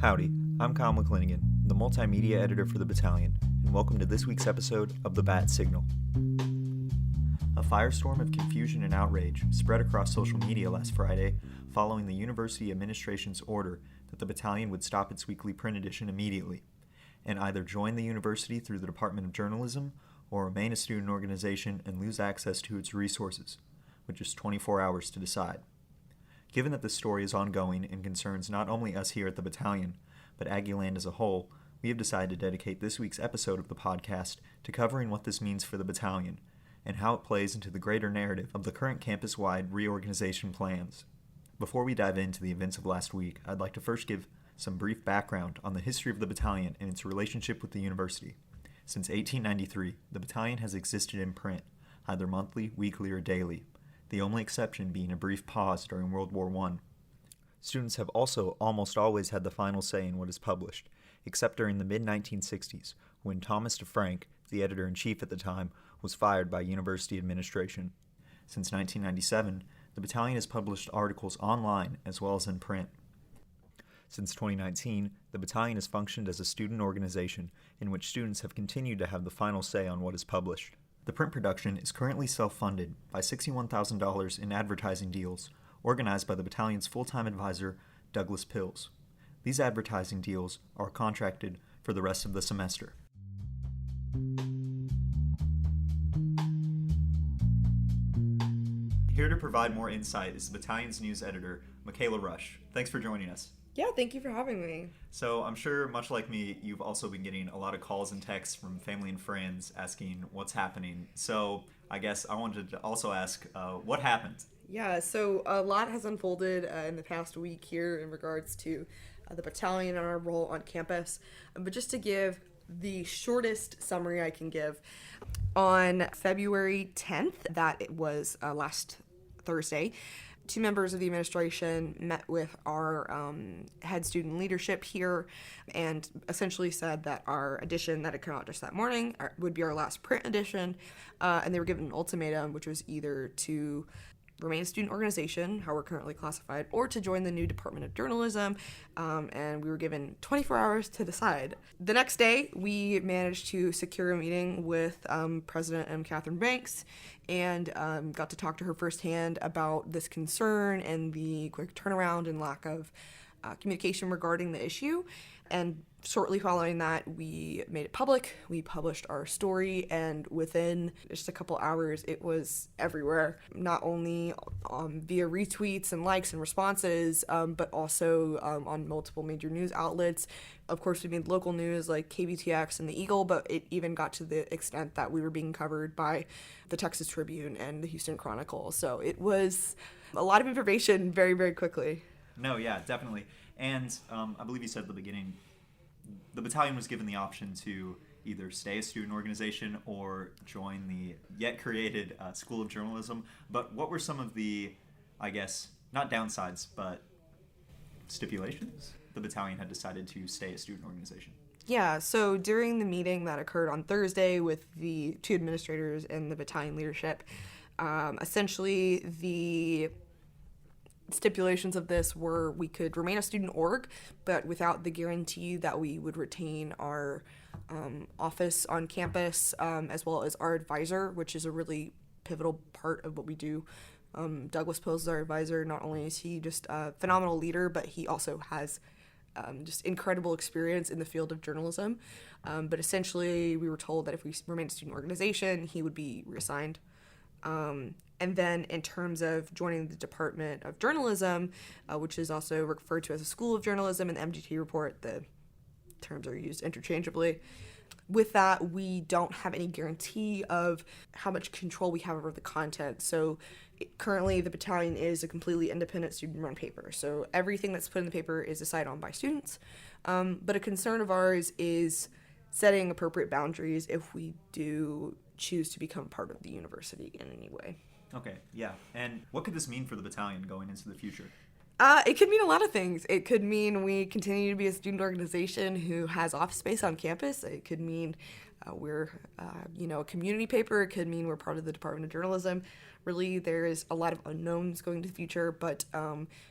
Howdy, I'm Kyle McClinigan, the multimedia editor for the Battalion, and welcome to this week's episode of The Bat Signal. A firestorm of confusion and outrage spread across social media last Friday following the university administration's order that the Battalion would stop its weekly print edition immediately, and either join the university through the Department of Journalism or remain a student organization and lose access to its resources, with just 24 hours to decide. Given that this story is ongoing and concerns not only us here at the Battalion, but Aggieland as a whole, we have decided to dedicate this week's episode of the podcast to covering what this means for the Battalion and how it plays into the greater narrative of the current campus-wide reorganization plans. Before we dive into the events of last week, I'd like to first give some brief background on the history of the Battalion and its relationship with the university. Since 1893, the Battalion has existed in print, either monthly, weekly, or daily, the only exception being a brief pause during World War I. Students have also almost always had the final say in what is published, except during the mid-1960s, when Thomas DeFrank, the editor-in-chief at the time, was fired by university administration. Since 1997, the Battalion has published articles online as well as in print. Since 2019, the Battalion has functioned as a student organization in which students have continued to have the final say on what is published. The print production is currently self-funded by $61,000 in advertising deals, organized by the Battalion's full-time advisor, Douglas Pills. These advertising deals are contracted for the rest of the semester. Here to provide more insight is the Battalion's news editor, Michaela Rush. Thanks for joining us. Yeah, thank you for having me. So I'm sure, much like me, you've also been getting a lot of calls and texts from family and friends asking what's happening. So I guess I wanted to also ask, what happened? Yeah, so a lot has unfolded in the past week here in regards to the Battalion and our role on campus. But just to give the shortest summary I can give, on February 10th, that it was last Thursday, two members of the administration met with our head student leadership here and essentially said that our edition that had come out just that morning would be our last print edition, and they were given an ultimatum, which was either to remain a student organization, how we're currently classified, or to join the new Department of Journalism, and we were given 24 hours to decide. The next day, we managed to secure a meeting with President M. Catherine Banks and got to talk to her firsthand about this concern and the quick turnaround and lack of communication regarding the issue. And shortly following that, we made it public. We published our story, and within just a couple hours, it was everywhere, not only via retweets and likes and responses, but also on multiple major news outlets. Of course, we made local news like KBTX and the Eagle, but it even got to the extent that we were being covered by the Texas Tribune and the Houston Chronicle. So it was a lot of information very, very quickly. No, yeah, definitely. And I believe you said at the beginning, the Battalion was given the option to either stay a student organization or join the yet created School of Journalism. But what were some of the, I guess, not downsides, but stipulations the Battalion had decided to stay a student organization? Yeah, so during the meeting that occurred on Thursday with the two administrators and the Battalion leadership, essentially the stipulations of this were we could remain a student org, but without the guarantee that we would retain our office on campus, as well as our advisor, which is a really pivotal part of what we do. Douglas Pills is our advisor. Not only is he just a phenomenal leader, but he also has just incredible experience in the field of journalism. But essentially, we were told that if we remained a student organization, he would be reassigned. And then in terms of joining the Department of Journalism, which is also referred to as the School of Journalism in the MGT report, the terms are used interchangeably. With that, we don't have any guarantee of how much control we have over the content. So currently, the Battalion is a completely independent student-run paper. So everything that's put in the paper is decided on by students. But a concern of ours is setting appropriate boundaries if we do choose to become part of the university in any way. Okay, yeah. And what could this mean for the Battalion going into the future? It could mean a lot of things. It could mean we continue to be a student organization who has office space on campus. It could mean we're, a community paper. It could mean we're part of the Department of Journalism. Really, there is a lot of unknowns going to the future, but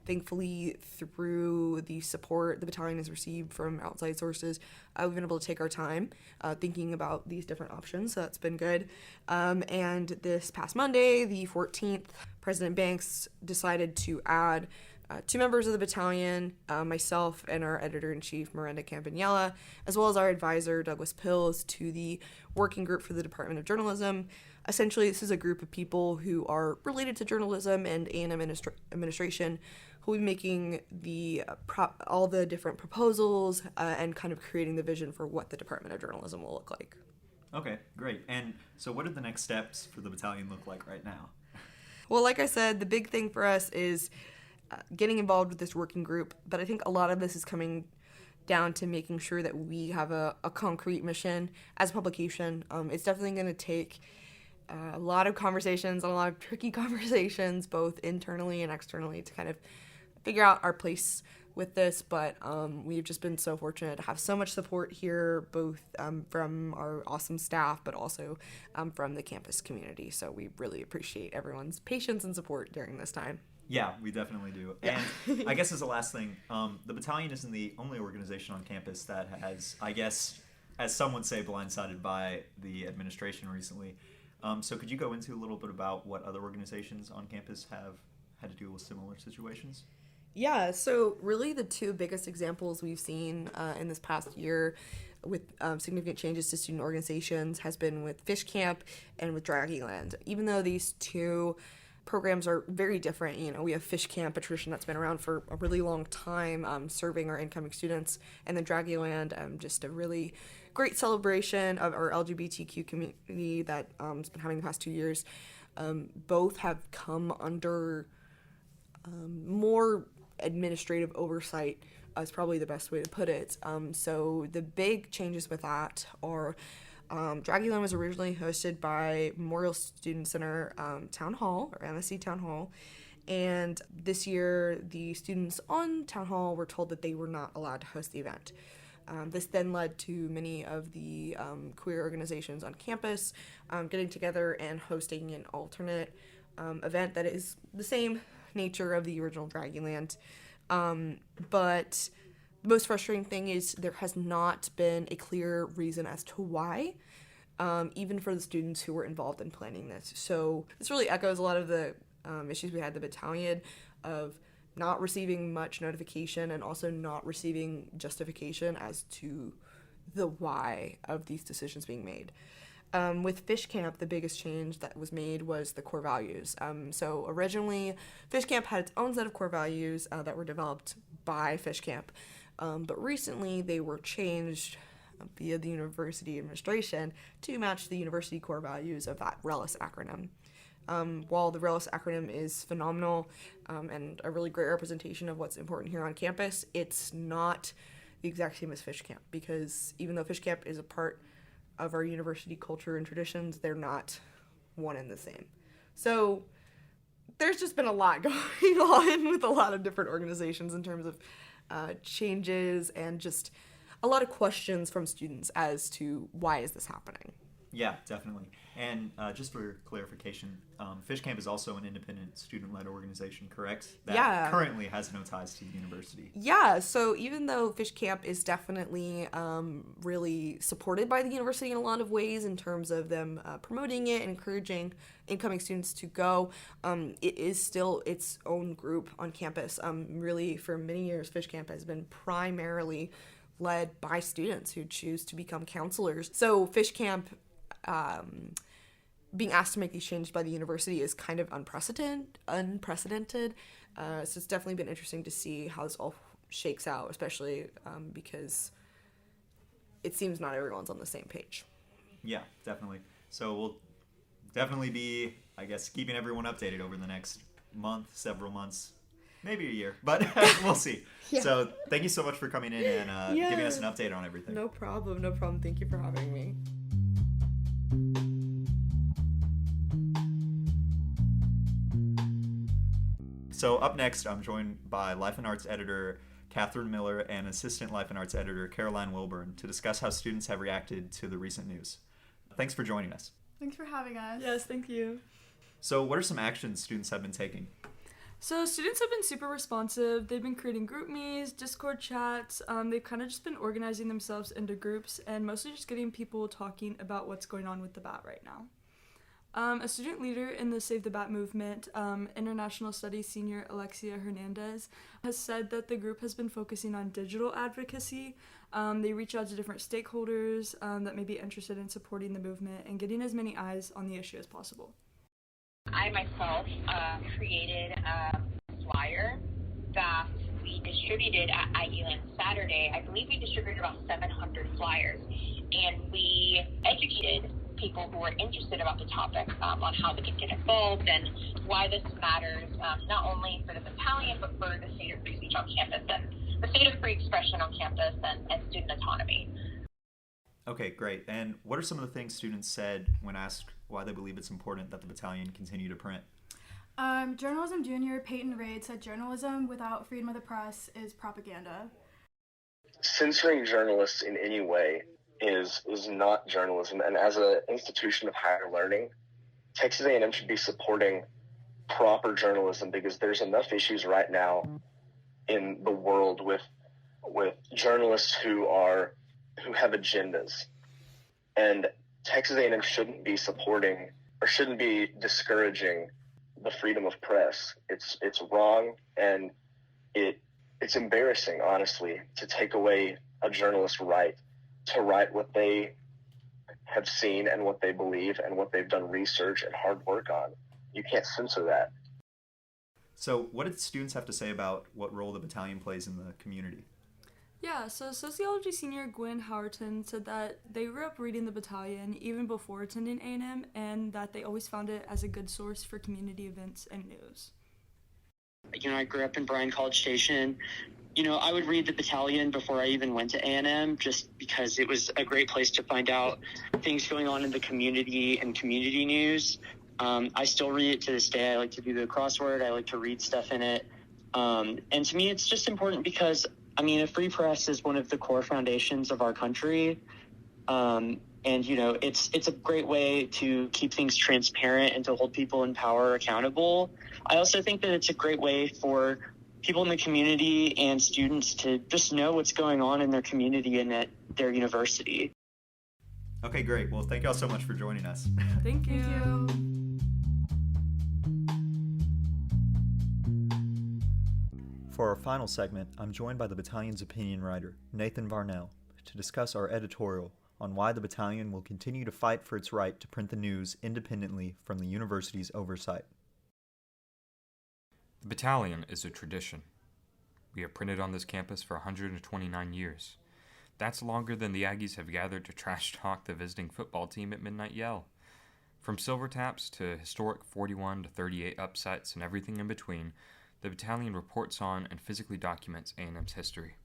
thankfully, through the support the battalion has received from outside sources, we've been able to take our time thinking about these different options, so that's been good. And this past Monday, the 14th, President Banks decided to add 2 members of the battalion, myself and our editor-in-chief, Miranda Campagnella, as well as our advisor, Douglas Pills, to the working group for the Department of Journalism. Essentially, this is a group of people who are related to journalism and A&M administration who will be making all the different proposals and kind of creating the vision for what the Department of Journalism will look like. Okay, great. And so what do the next steps for the battalion look like right now? Well, like I said, the big thing for us is getting involved with this working group, but I think a lot of this is coming down to making sure that we have a concrete mission as a publication. It's definitely going to take a lot of conversations, a lot of tricky conversations, both internally and externally, to kind of figure out our place with this, but we've just been so fortunate to have so much support here, both from our awesome staff, but also from the campus community. So we really appreciate everyone's patience and support during this time. Yeah, we definitely do. Yeah. And I guess as a last thing, the battalion isn't the only organization on campus that has, I guess, as some would say, blindsided by the administration recently. So could you go into a little bit about what other organizations on campus have had to deal with similar situations? Yeah, so really the 2 biggest examples we've seen in this past year with significant changes to student organizations has been with Fish Camp and with Draggingland. Even though these 2 programs are very different, we have Fish Camp, a tradition that's been around for a really long time, serving our incoming students, and then Draggingland, just a really great celebration of our LGBTQ community that has been having the past 2 years. Both have come under more administrative oversight is probably the best way to put it. So the big changes with that are Draggaion was originally hosted by Memorial Student Center Town Hall, or MSC Town Hall, and this year the students on Town Hall were told that they were not allowed to host the event. This then led to many of the queer organizations on campus getting together and hosting an alternate event that is the same nature of the original Draggingland. But the most frustrating thing is there has not been a clear reason as to why, even for the students who were involved in planning this. So this really echoes a lot of the issues we had at the battalion of not receiving much notification and also not receiving justification as to the why of these decisions being made. With Fish Camp, the biggest change that was made was the core values. So originally, Fish Camp had its own set of core values that were developed by Fish Camp, but recently they were changed via the university administration to match the university core values of that RELIS acronym. While the RELIS acronym is phenomenal and a really great representation of what's important here on campus, it's not the exact same as Fish Camp, because even though Fish Camp is a part of our university culture and traditions, they're not one and the same. So there's just been a lot going on with a lot of different organizations in terms of changes and just a lot of questions from students as to why is this happening. Yeah, definitely. And just for clarification, Fish Camp is also an independent student-led organization, correct? That currently has no ties to the university. Yeah, so even though Fish Camp is definitely really supported by the university in a lot of ways in terms of them promoting it and encouraging incoming students to go, it is still its own group on campus. Really, for many years, Fish Camp has been primarily led by students who choose to become counselors. So Fish Camp being asked to make these changes by the university is kind of unprecedented. So it's definitely been interesting to see how this all shakes out, especially because it seems not everyone's on the same page. Yeah, definitely. So we'll definitely be, I guess, keeping everyone updated over the next month, several months, maybe a year, but we'll see. Yeah. So thank you so much for coming in and giving us an update on everything. No problem. Thank you for having me. So up next, I'm joined by Life and Arts editor Catherine Miller and assistant Life and Arts editor Caroline Wilburn to discuss how students have reacted to the recent news. Thanks for joining us. Thanks for having us. Yes, thank you. So what are some actions students have been taking? So students have been super responsive. They've been creating group me's, Discord chats. They've kind of just been organizing themselves into groups and mostly just getting people talking about what's going on with the bat right now. A student leader in the Save the Bat movement, international studies senior Alexia Hernandez, has said that the group has been focusing on digital advocacy. They reach out to different stakeholders that may be interested in supporting the movement and getting as many eyes on the issue as possible. I myself created a flyer that we distributed at IUN Saturday. I believe we distributed about 700 flyers, and we educated people who were interested about the topic on how they can get involved and why this matters, not only for the battalion, but for the state of free speech on campus and the state of free expression on campus and student autonomy. Okay, great. And what are some of the things students said when asked why they believe it's important that the battalion continue to print? Journalism junior Peyton Reid said journalism without freedom of the press is propaganda. Censoring journalists in any way is not journalism. And as an institution of higher learning, Texas A&M should be supporting proper journalism because there's enough issues right now in the world with journalists who have agendas. And Texas A&M shouldn't be supporting or shouldn't be discouraging the freedom of press. It's wrong, and it's embarrassing, honestly, to take away a journalist's right to write what they have seen and what they believe and what they've done research and hard work on. You can't censor that. So what did students have to say about what role the battalion plays in the community? Yeah, so sociology senior Gwen Howerton said that they grew up reading the battalion even before attending A&M and that they always found it as a good source for community events and news. I grew up in Bryan College Station. I would read the battalion before I even went to A&M just because it was a great place to find out things going on in the community and community news. I still read it to this day. I like to do the crossword. I like to read stuff in it. And to me, it's just important because, a free press is one of the core foundations of our country. And, it's a great way to keep things transparent and to hold people in power accountable. I also think that it's a great way for people in the community and students to just know what's going on in their community and at their university. Okay, great. Well, thank you all so much for joining us. Thank you. Thank you. For our final segment, I'm joined by the battalion's opinion writer, Nathan Varnell, to discuss our editorial on why the battalion will continue to fight for its right to print the news independently from the university's oversight. The battalion is a tradition. We have printed on this campus for 129 years. That's longer than the Aggies have gathered to trash talk the visiting football team at Midnight Yell. From silver taps to historic 41 to 38 upsets and everything in between, the battalion reports on and physically documents A&M's history.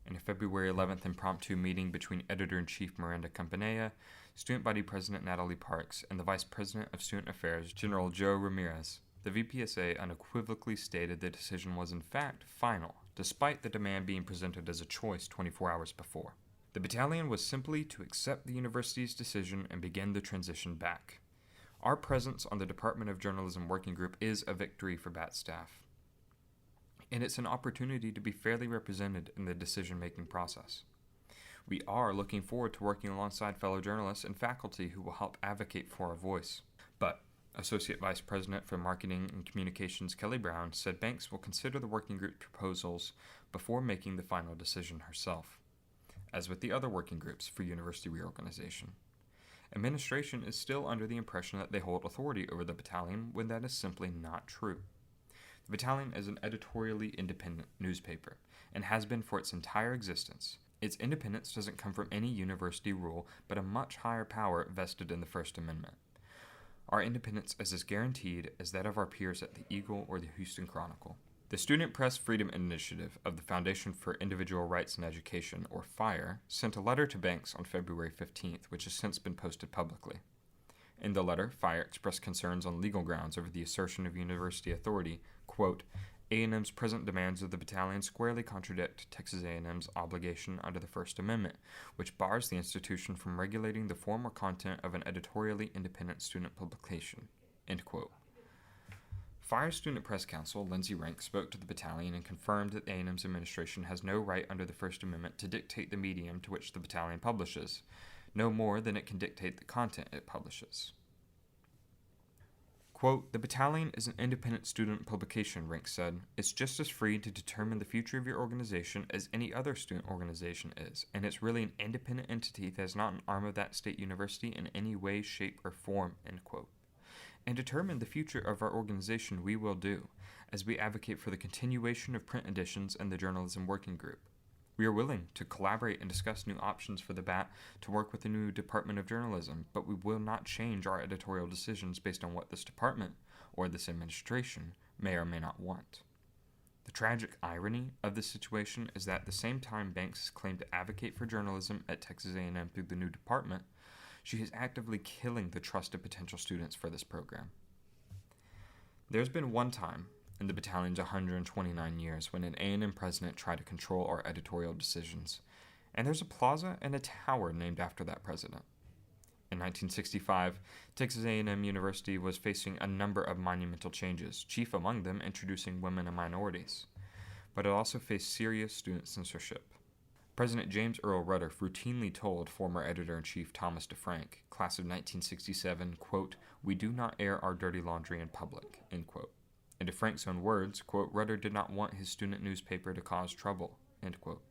In a February 11th impromptu meeting between Editor-in-Chief Miranda Campanella, Student Body President Natalie Parks, and the Vice President of Student Affairs, General Joe Ramirez, the VPSA unequivocally stated the decision was in fact final, despite the demand being presented as a choice 24 hours before. The battalion was simply to accept the university's decision and begin the transition back. Our presence on the Department of Journalism Working Group is a victory for BAT staff, and it's an opportunity to be fairly represented in the decision-making process. We are looking forward to working alongside fellow journalists and faculty who will help advocate for our voice. But Associate Vice President for Marketing and Communications Kelly Brown said Banks will consider the working group proposals before making the final decision herself, as with the other working groups for university reorganization. Administration is still under the impression that they hold authority over the battalion when that is simply not true. The battalion is an editorially independent newspaper and has been for its entire existence. Its independence doesn't come from any university rule, but a much higher power vested in the First Amendment. Our independence is as guaranteed as that of our peers at the Eagle or the Houston Chronicle. The Student Press Freedom Initiative of the Foundation for Individual Rights in Education, or FIRE, sent a letter to Banks on February 15th, which has since been posted publicly. In the letter, Fire expressed concerns on legal grounds over the assertion of university authority, quote, A&M's present demands of the battalion squarely contradict Texas A&M's obligation under the First Amendment, which bars the institution from regulating the form or content of an editorially independent student publication, end quote. Fire Student Press Counsel Lindsay Rank spoke to the battalion and confirmed that A&M's administration has no right under the First Amendment to dictate the medium to which the battalion publishes, no more than it can dictate the content it publishes. Quote, the battalion is an independent student publication, Rank said. It's just as free to determine the future of your organization as any other student organization is, and it's really an independent entity that is not an arm of that state university in any way, shape, or form, end quote. And determine the future of our organization we will do, as we advocate for the continuation of print editions and the journalism working group. We are willing to collaborate and discuss new options for the BAT to work with the new Department of Journalism, but we will not change our editorial decisions based on what this department or this administration may or may not want. The tragic irony of this situation is that at the same time Banks has claimed to advocate for journalism at Texas A&M through the new department, she is actively killing the trust of potential students for this program. There's been one time in the battalion's 129 years when an A&M president tried to control our editorial decisions, and there's a plaza and a tower named after that president. In 1965, Texas A&M University was facing a number of monumental changes, chief among them introducing women and minorities, but it also faced serious student censorship. President James Earl Rudder routinely told former editor-in-chief Thomas DeFrank, class of 1967, quote, we do not air our dirty laundry in public, end quote. In DeFrank's own words, quote, Rudder did not want his student newspaper to cause trouble, end quote.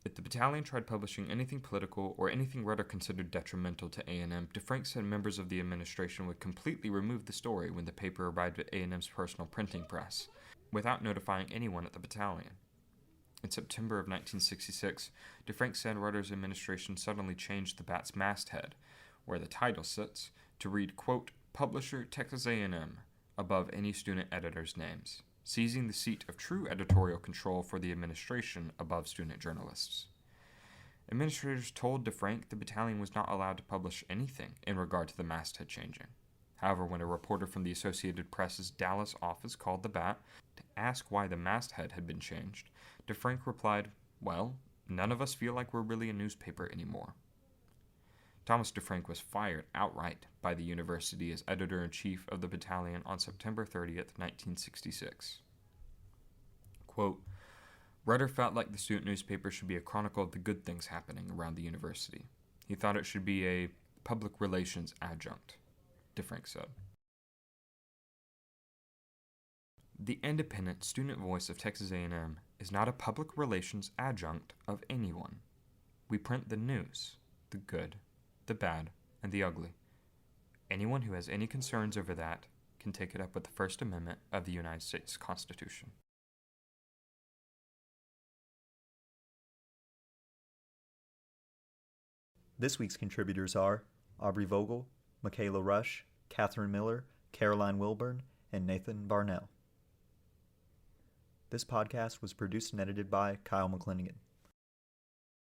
If the battalion tried publishing anything political or anything Rudder considered detrimental to A&M, DeFrank said members of the administration would completely remove the story when the paper arrived at A&M's personal printing press, without notifying anyone at the battalion. In September of 1966, DeFrank said Rudder's administration suddenly changed the BAT's masthead, where the title sits, to read, quote, Publisher Texas A&M, above any student editor's names, seizing the seat of true editorial control for the administration above student journalists. Administrators told DeFrank the battalion was not allowed to publish anything in regard to the masthead changing. However, when a reporter from the Associated Press's Dallas office called the BAT to ask why the masthead had been changed, DeFrank replied, well, none of us feel like we're really a newspaper anymore. Thomas DeFrank was fired outright by the university as editor-in-chief of the battalion on September 30th, 1966. Quote, Rudder felt like the student newspaper should be a chronicle of the good things happening around the university. He thought it should be a public relations adjunct, DeFrank said. The independent student voice of Texas A&M is not a public relations adjunct of anyone. We print the news, the good, the bad, and the ugly. Anyone who has any concerns over that can take it up with the First Amendment of the United States Constitution. This week's contributors are Aubrey Vogel, Michaela Rush, Catherine Miller, Caroline Wilburn, and Nathan Varnell. This podcast was produced and edited by Kyle McClinigan.